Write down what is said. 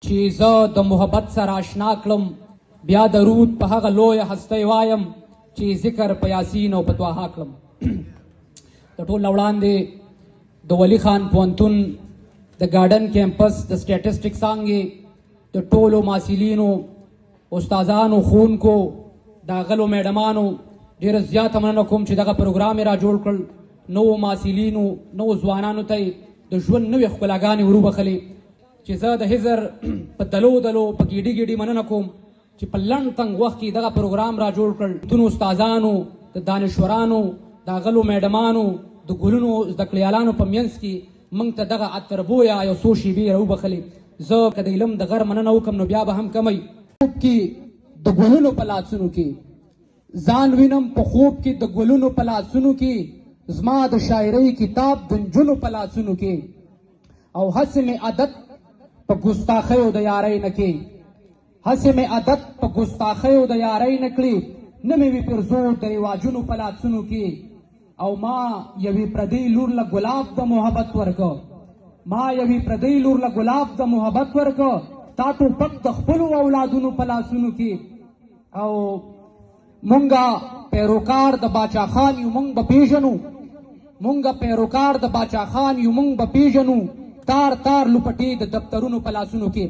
چې زه د محبت سره آشنا کړم، بیا درود په هغه لویه هستی وایم چې ذکر په یاسین او په طه کړم. د ټول نه وړاندې د ولی خان پوهنتون د ګارډن کیمپس د سټیټسټکس څانګې د ټولو محصلینو، استادانو، ښوونکو، ښاغلو میډمانو ډېره زیاته مننه کوم چې دغه پروګرام یې را جوړ کړ. نوو محصلینو، نوو ځوانانو ته یې د ژوند نوې ښکلاګانې ور وبخلې. چې زه د حضر په دلو دلو په ګیډي ګیډي مننه کوم چې په لنډ تنګ وخت کې دغه پروګرام را جوړ کړ. دونو استادانو، د دانشورانو، د ښاغلو میډمانو، د ګلونو زده کړیالانو په منځ کې موږ ته دغه اتربویه یو څو شیبې را وبخلې. زه که د علم د غر مننه وکړم نو بیا به هم کمی. خوب کې د ګلونو په لاسونو کې ځان وینم، په خوب کې د ګلونو په لاسونو کې زما د شاعرۍ کتاب د نجونو په لاسونو کې، او هسې مې عادت په ګستاخیو د یارۍ نه کې، هسې مې عادت په ګستاخیو د یارۍ نه کړي، نه مې وي پرزور د رواجونو په لاسونو کې. او ما یوې پردۍ لور له ګلاب د محبت ورکه، ما یوې پردۍ لور له ګلاب د محبت ورکه، تا ټوپک د خپلو اولادونو په لاسونو کې. او مونږه پیروکار د باچا خان یو، مونږ به پیژنو، مونږه پیروکار د باچا خان یو، مونږ به پیژنو، تار تار لوپټې د دفترونو په لاسونو کې.